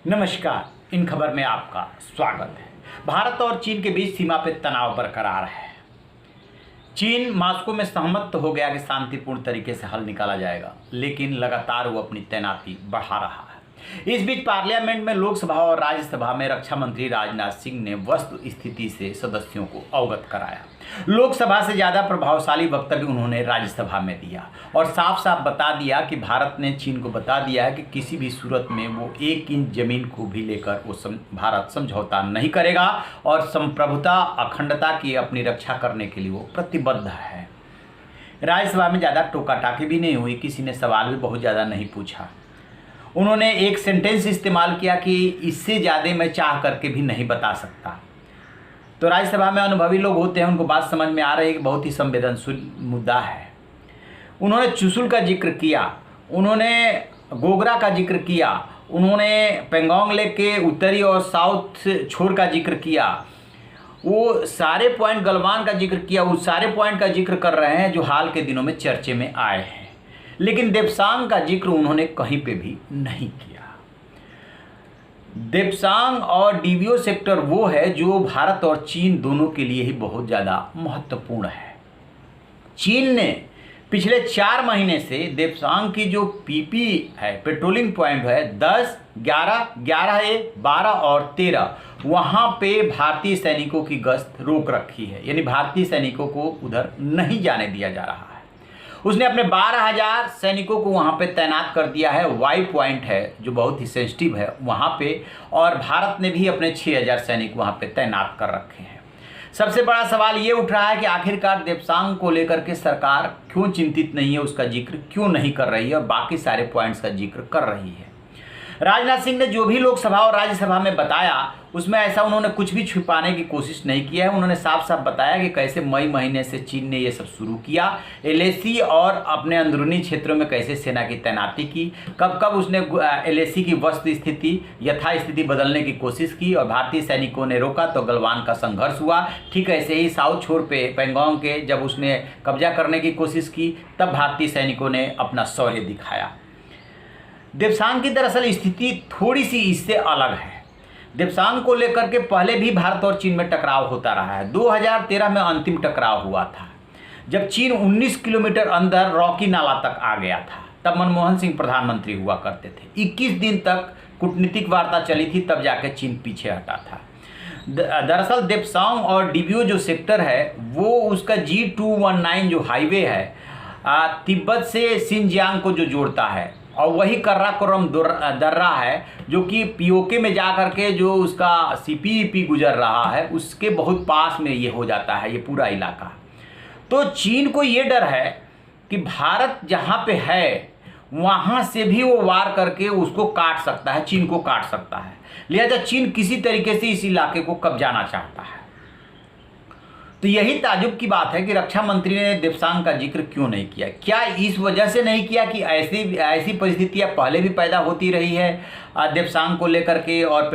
नमस्कार। इन खबर में आपका स्वागत है। भारत और चीन के बीच सीमा पर तनाव बरकरार है। चीन मास्को में सहमत हो गया कि शांतिपूर्ण तरीके से हल निकाला जाएगा, लेकिन लगातार वो अपनी तैनाती बढ़ा रहा है। इस बीच पार्लियामेंट में लोकसभा और राज्यसभा में रक्षा मंत्री राजनाथ सिंह ने वस्तु स्थिति से सदस्यों को अवगत कराया। लोकसभा से ज़्यादा प्रभावशाली वक्तव्य उन्होंने राज्यसभा में दिया और साफ साफ बता दिया कि भारत ने चीन को बता दिया है कि किसी भी सूरत में वो 1 इंच जमीन को भी लेकर भारत समझौता नहीं करेगा और संप्रभुता अखंडता की अपनी रक्षा करने के लिए वो प्रतिबद्ध है। राज्यसभा में ज़्यादा टोका टाकी भी नहीं हुई, किसी ने सवाल भी बहुत ज़्यादा नहीं पूछा। उन्होंने एक सेंटेंस इस्तेमाल किया कि इससे ज़्यादा मैं चाह करके भी नहीं बता सकता। तो राज्यसभा में अनुभवी लोग होते हैं, उनको बात समझ में आ रही है कि बहुत ही संवेदनशील मुद्दा है। उन्होंने चुशुल का जिक्र किया, उन्होंने गोगरा का जिक्र किया, उन्होंने पेंगोंग लेक के उत्तरी और साउथ छोर का जिक्र किया, वो सारे पॉइंट गलवान का जिक्र किया, उस सारे पॉइंट का जिक्र कर रहे हैं जो हाल के दिनों में चर्चे में आए हैं। लेकिन देप्सांग का जिक्र उन्होंने कहीं पे भी नहीं किया। देप्सांग और डीबीओ सेक्टर वो है जो भारत और चीन दोनों के लिए ही बहुत ज़्यादा महत्वपूर्ण है। चीन ने पिछले 4 महीने से देप्सांग की जो पीपी है, पेट्रोलिंग पॉइंट है, 10, 11, 11A, 12 और 13, वहाँ पे भारतीय सैनिकों की गश्त रोक रखी है, यानी भारतीय सैनिकों को उधर नहीं जाने दिया जा रहा है। उसने अपने 12,000 सैनिकों को वहाँ पे तैनात कर दिया है। वाई पॉइंट है जो बहुत ही सेंसिटिव है वहाँ पे, और भारत ने भी अपने 6,000 सैनिक वहाँ पे तैनात कर रखे हैं। सबसे बड़ा सवाल ये उठ रहा है कि आखिरकार देप्सांग को लेकर के सरकार क्यों चिंतित नहीं है, उसका जिक्र क्यों नहीं कर रही है और बाकी सारे पॉइंट्स का जिक्र कर रही है। राजनाथ सिंह ने जो भी लोकसभा और राज्यसभा में बताया उसमें ऐसा उन्होंने कुछ भी छुपाने की कोशिश नहीं किया है। उन्होंने साफ साफ बताया कि कैसे मई महीने से चीन ने ये सब शुरू किया, एलएसी और अपने अंदरूनी क्षेत्रों में कैसे सेना की तैनाती की, कब कब उसने एलएसी की वस्तु स्थिति यथास्थिति बदलने की कोशिश की और भारतीय सैनिकों ने रोका तो गलवान का संघर्ष हुआ। ठीक ऐसे ही साउथ छोर पे पेंगोंग के जब उसने कब्जा करने की कोशिश की तब भारतीय सैनिकों ने अपना शौर्य दिखाया। देप्सांग की दरअसल स्थिति थोड़ी सी इससे अलग है। देप्सांग को लेकर के पहले भी भारत और चीन में टकराव होता रहा है। 2013 में अंतिम टकराव हुआ था जब चीन 19 किलोमीटर अंदर रॉकी नाला तक आ गया था। तब मनमोहन सिंह प्रधानमंत्री हुआ करते थे। 21 दिन तक कूटनीतिक वार्ता चली थी, तब जाके चीन पीछे हटा था। दरअसल देप्सांग और डीबीओ जो सेक्टर है वो उसका G219 जो हाईवे है तिब्बत से सिनजियांग को जो जोड़ता है, और वही कराकोरम दर्रा है जो कि पीओके में जा कर के जो उसका सीपीईपी गुजर रहा है उसके बहुत पास में ये हो जाता है ये पूरा इलाका। तो चीन को ये डर है कि भारत जहाँ पे है वहाँ से भी वो वार करके उसको काट सकता है, चीन को काट सकता है। लिहाजा चीन किसी तरीके से इस इलाके को कब्जाना चाहता है। तो यही ताजुब की बात है कि रक्षा मंत्री ने देप्सांग का जिक्र क्यों नहीं किया। क्या इस वजह से नहीं किया कि ऐसी परिस्थितियां पहले भी पैदा होती रही है देप्सांग को लेकर के, और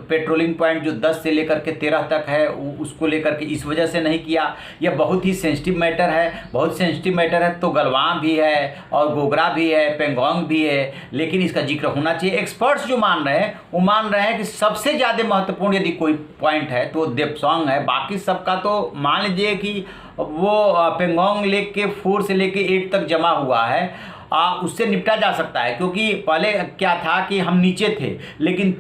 पेट्रोलिंग पॉइंट जो 10 से लेकर के 13 तक है उसको लेकर के इस वजह से नहीं किया। यह बहुत ही सेंसिटिव मैटर है। बहुत सेंसिटिव मैटर है तो गलवान भी है और गोगरा भी है, पेंगोंग भी है, लेकिन इसका जिक्र होना चाहिए। एक्सपर्ट्स जो मान रहे हैं वो मान रहे हैं कि सबसे ज़्यादा महत्वपूर्ण यदि कोई पॉइंट है तो देप्सांग है। बाकी सबका तो मान लीजिए कि वो पेंगोंग लेक के 4 से लेके 8 तक जमा हुआ है, उससे निपटा जा सकता है। क्योंकि पहले क्या था कि हम नीचे थे, लेकिन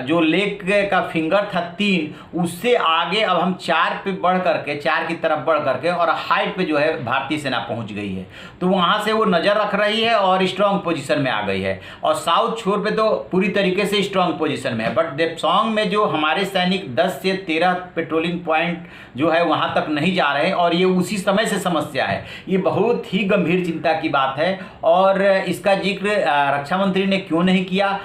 जो लेक का फिंगर था 3, उससे आगे अब हम 4 पे बढ़ करके 4 की तरफ बढ़ करके और हाइट पे जो है भारतीय सेना पहुंच गई है। तो वहां से वो नज़र रख रही है और स्ट्रांग पोजीशन में आ गई है, और साउथ छोर पे तो पूरी तरीके से स्ट्रांग पोजीशन में है। बट देप्सांग में जो हमारे सैनिक 10 से 13 पेट्रोलिंग पॉइंट जो है वहां तक नहीं जा रहे हैं, और ये उसी समय से समस्या है। ये बहुत ही गंभीर चिंता की बात है, और इसका जिक्र रक्षा मंत्री ने क्यों नहीं किया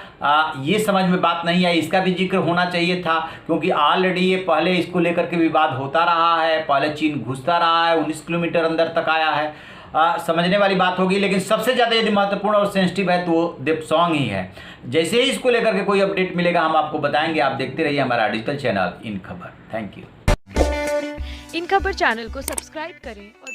ये समझ में बात नहीं आई। इसका भी जिक्र होना चाहिए था, क्योंकि ऑलरेडी ये पहले इसको लेकर के विवाद होता रहा है। पहले चीन घुसता रहा है, 19 किलोमीटर अंदर तक आया है। समझने वाली बात होगी। लेकिन सबसे ज़्यादा यदि महत्वपूर्ण और सेंसिटिव है तो देप्सांग ही है। जैसे ही इसको लेकर के कोई अपडेट मिलेगा हम आपको बताएंगे। आप देखते रहिए हमारा डिजिटल चैनल इन खबर। Thank you. इन खबर चैनल को सब्सक्राइब करें और